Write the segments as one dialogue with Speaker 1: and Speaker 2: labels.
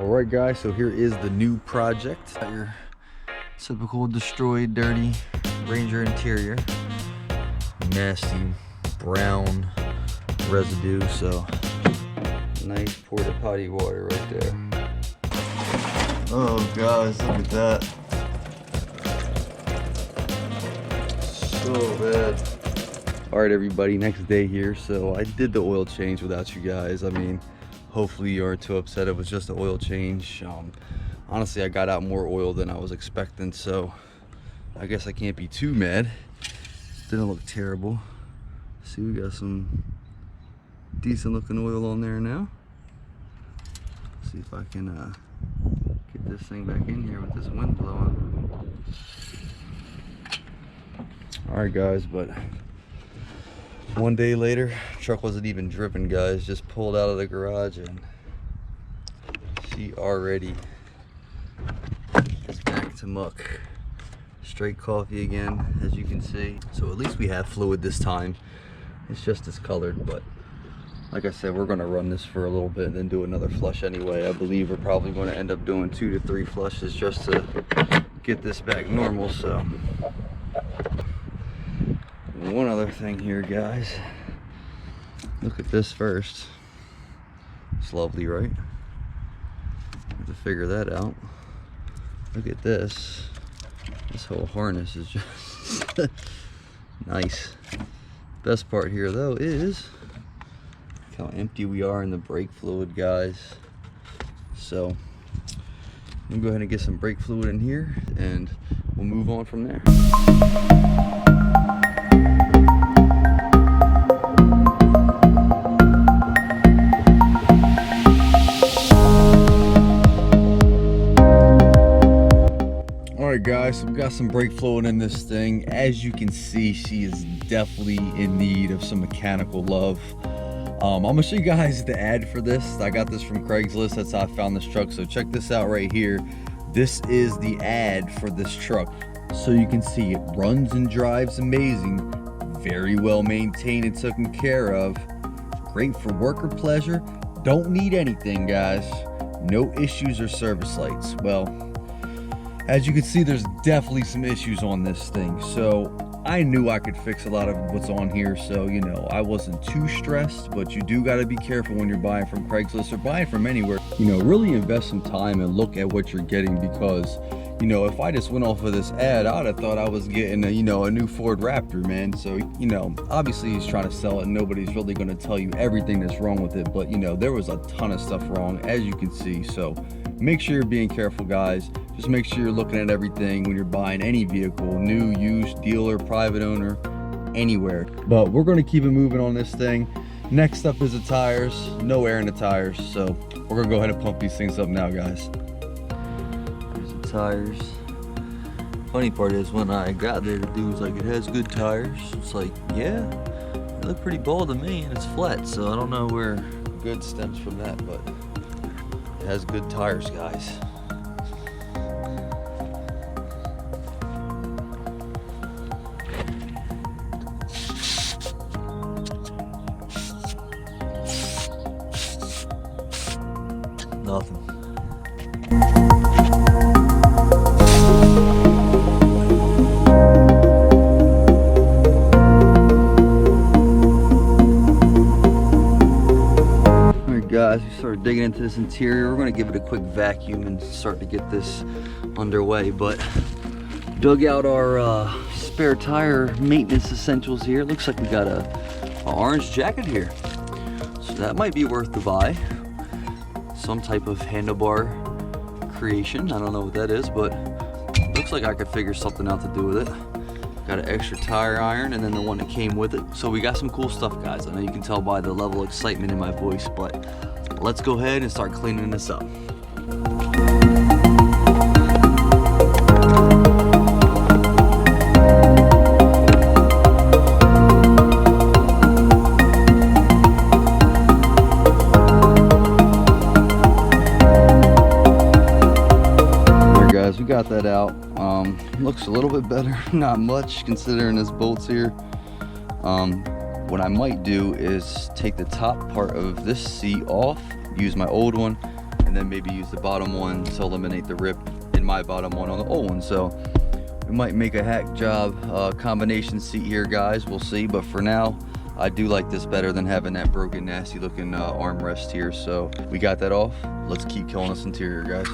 Speaker 1: Alright guys, so here is the new project. Got your typical destroyed, dirty Ranger interior. Nasty brown residue, so nice porta potty water right there. Oh guys, look at that. So bad. Alright everybody, next day here. So I did the oil change without you guys. I mean, hopefully you aren't too upset. It was just an oil change. Honestly, I got out more oil than I was expecting, so I guess I can't be too mad. Didn't look terrible. See, we got some decent looking oil on there now. See if I can get this thing back in here with this wind blowing. Alright guys, but one day later, truck wasn't even driven, guys. Just pulled out of the garage and she already is back to muck. Straight coffee again, as you can see. So at least we have fluid this time. It's just discolored, but like I said, we're gonna run this for a little bit and then do another flush anyway. I believe we're probably gonna end up doing 2 to 3 flushes just to get this back normal. So one other thing here, guys, look at this first. It's lovely, right? Have to figure that out. Look at this. This whole harness is just nice. Best part here though is how empty we are in the brake fluid, guys. So I'm gonna go ahead and get some brake fluid in here and we'll move on from there. Alright guys, so we got some brake fluid in this thing. As you can see, she is definitely in need of some mechanical love. I'm gonna show you guys the ad for this. I got this from Craigslist. That's how I found this truck. So check this out right here. This is the ad for this truck. So you can see it runs and drives amazing, very well maintained and taken care of, great for work or pleasure, don't need anything, guys, no issues or service lights. Well, as you can see, there's definitely some issues on this thing, so I knew I could fix a lot of what's on here, so you know, I wasn't too stressed. But you do got to be careful when you're buying from Craigslist or buying from anywhere. You know, really invest some time and look at what you're getting, because you know, if I just went off of this ad, I'd have thought I was getting a, you know, a new Ford Raptor, man. So, you know, obviously he's trying to sell it and nobody's really going to tell you everything that's wrong with it. But, you know, there was a ton of stuff wrong, as you can see. So make sure you're being careful, guys. Just make sure you're looking at everything when you're buying any vehicle, new, used, dealer, private owner, anywhere. But we're going to keep it moving on this thing. Next up is the tires. No air in the tires. So we're going to go ahead and pump these things up now, guys. Tires. Funny part is, when I got there, the dude was like, it has good tires. It's like, yeah, they look pretty bald to me and it's flat, so I don't know where good stems from that, but it has good tires, guys. Nothing. Guys, we started digging into this interior. We're going to give it a quick vacuum and start to get this underway. But dug out our spare tire maintenance essentials here. It looks like we got a orange jacket here, so that might be worth the buy. Some type of handlebar creation. I don't know what that is, but looks like I could figure something out to do with it. Got an extra tire iron and then the one that came with it. So we got some cool stuff, guys. I know you can tell by the level of excitement in my voice, but let's go ahead and start cleaning this up. There, guys, we got that out. Looks a little bit better, not much considering this bolts here. What I might do is take the top part of this seat off, use my old one, and then maybe use the bottom one to eliminate the rip in my bottom one on the old one. So we might make a hack job combination seat here, guys. We'll see, but for now, I do like this better than having that broken, nasty looking armrest here. So we got that off. Let's keep killing this interior, guys.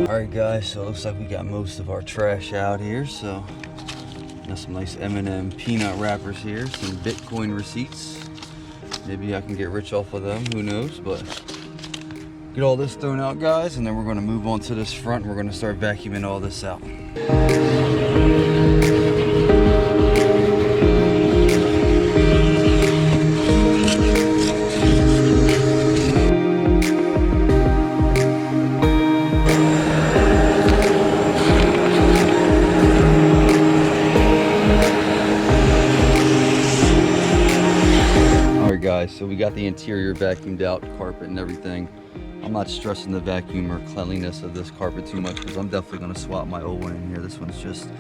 Speaker 1: Alright guys, so it looks like we got most of our trash out here. So got some nice M&M peanut wrappers here, some Bitcoin receipts. Maybe I can get rich off of them, who knows, but get all this thrown out, guys, and then we're gonna move on to this front. We're gonna start vacuuming all this out. Guys, so we got the interior vacuumed out, carpet and everything. I'm not stressing the vacuum or cleanliness of this carpet too much because I'm definitely going to swap my old one in here. This one's just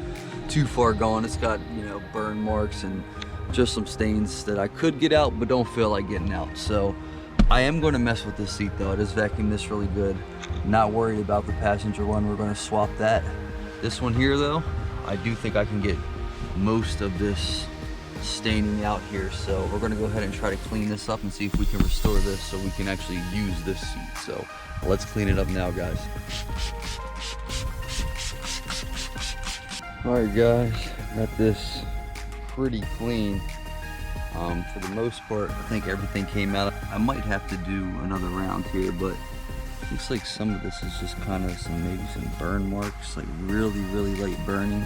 Speaker 1: too far gone. It's got, you know, burn marks and just some stains that I could get out but don't feel like getting out. So I am going to mess with this seat though. It is vacuumed this really good. Not worried about the passenger one. We're going to swap that. This one here though, I do think I can get most of this staining out here, so we're going to go ahead and try to clean this up and see if we can restore this so we can actually use this seat. So let's clean it up now, guys. All right guys, got this pretty clean. For the most part, I think everything came out. I might have to do another round here, but looks like some of this is just kind of maybe some burn marks, like really late burning.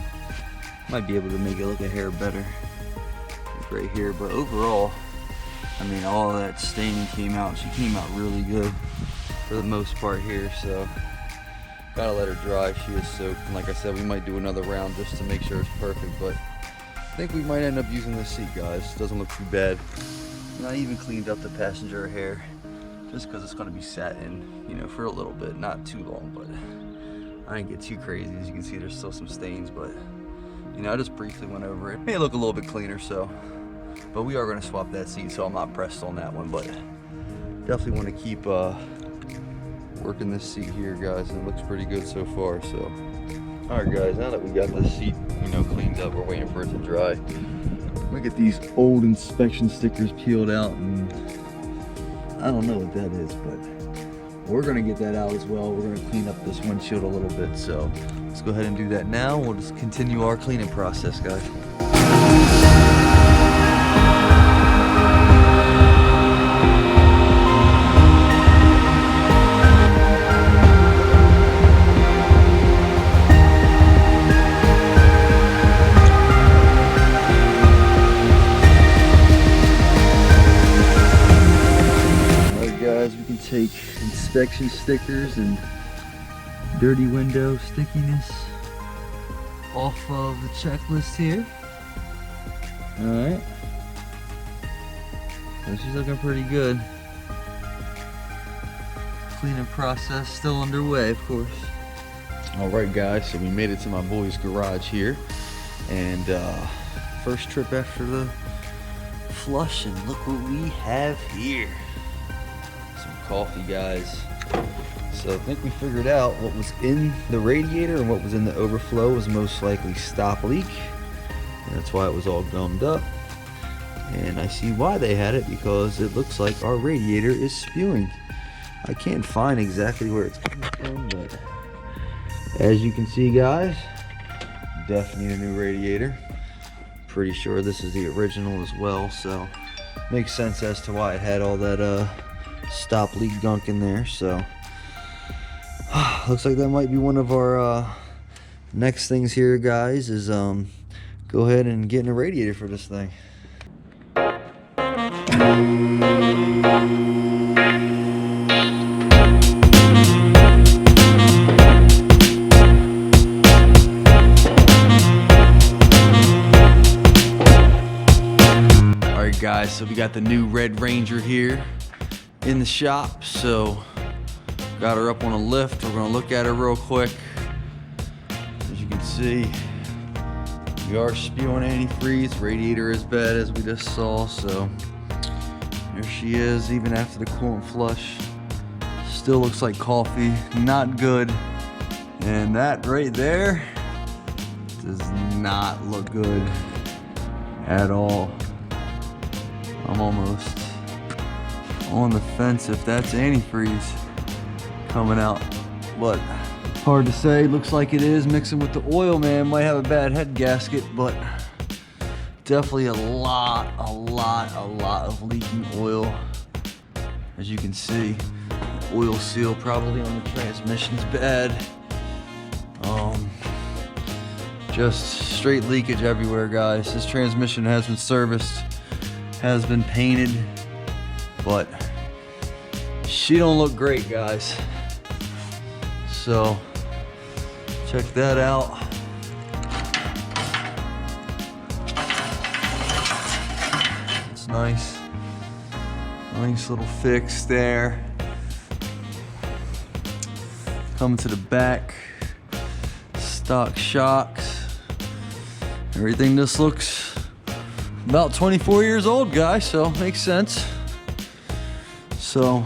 Speaker 1: Might be able to make it look a hair better right here, but overall, I mean, all of that staining came out. She came out really good for the most part here, so gotta let her dry. She is soaked, and like I said, we might do another round just to make sure it's perfect, but I think we might end up using this seat, guys. Doesn't look too bad. And I even cleaned up the passenger hair just because it's going to be satin, you know, for a little bit, not too long, but I didn't get too crazy. As you can see, there's still some stains, but you know, I just briefly went over it. Made it look a little bit cleaner, so. But we are going to swap that seat, so I'm not pressed on that one. But definitely want to keep working this seat here, guys. And it looks pretty good so far. So, all right, guys. Now that we got this seat, you know, cleaned up, we're waiting for it to dry. Look at these old inspection stickers peeled out, and I don't know what that is, but we're going to get that out as well. We're going to clean up this windshield a little bit. So let's go ahead and do that now. We'll just continue our cleaning process, guys. Take inspection stickers and dirty window stickiness off of the checklist here. Alright, so she's looking pretty good. Cleaning process still underway, of course. Alright guys, so we made it to my boy's garage here, and first trip after the flush, and look what we have here. Coffee, guys. So I think we figured out what was in the radiator and what was in the overflow was most likely stop leak, and that's why it was all gummed up. And I see why they had it, because it looks like our radiator is spewing. I can't find exactly where it's coming from, but as you can see, guys, definitely need a new radiator. Pretty sure this is the original as well, so makes sense as to why it had all that stop leak gunk in there. So looks like that might be one of our next things here, guys, is go ahead and get in a radiator for this thing. Alright guys, so we got the new Red Ranger here. in the shop, so got her up on a lift. We're gonna look at her real quick. As you can see, we are spewing antifreeze. Radiator is bad as we just saw, so there she is, even after the coolant flush. Still looks like coffee, not good. And that right there does not look good at all. I'm almost on the fence if that's antifreeze coming out, but hard to say. Looks like it is mixing with the oil, man. Might have a bad head gasket, but definitely a lot of leaking oil. As you can see, the oil seal probably on the transmission's bad. Just straight leakage everywhere, guys. This transmission has been serviced, has been painted, but she don't look great, guys. So check that out. It's nice. Nice little fix there. Coming to the back. Stock shocks. Everything just looks about 24 years old, guys, so makes sense. So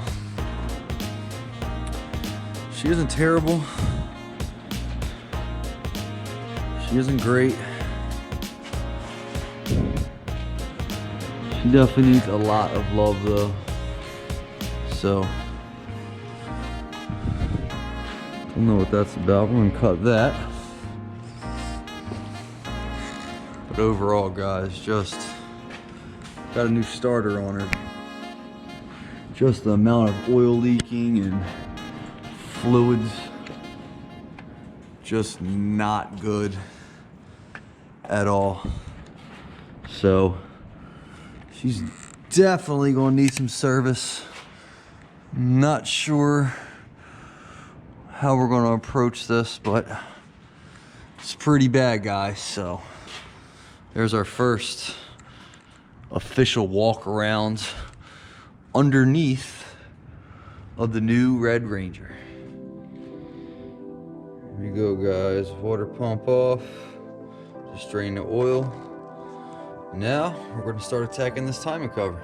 Speaker 1: she isn't terrible. She isn't great. She definitely needs a lot of love though. So don't know what that's about. We're gonna cut that. But overall, guys, just got a new starter on her. Just the amount of oil leaking and fluids, just not good at all. So she's definitely gonna need some service. Not sure how we're gonna approach this, but it's pretty bad, guys. So there's our first official walk around underneath of the new Red Ranger. Here we go, guys. Water pump off. Just drain the oil. Now we're going to start attacking this timing cover.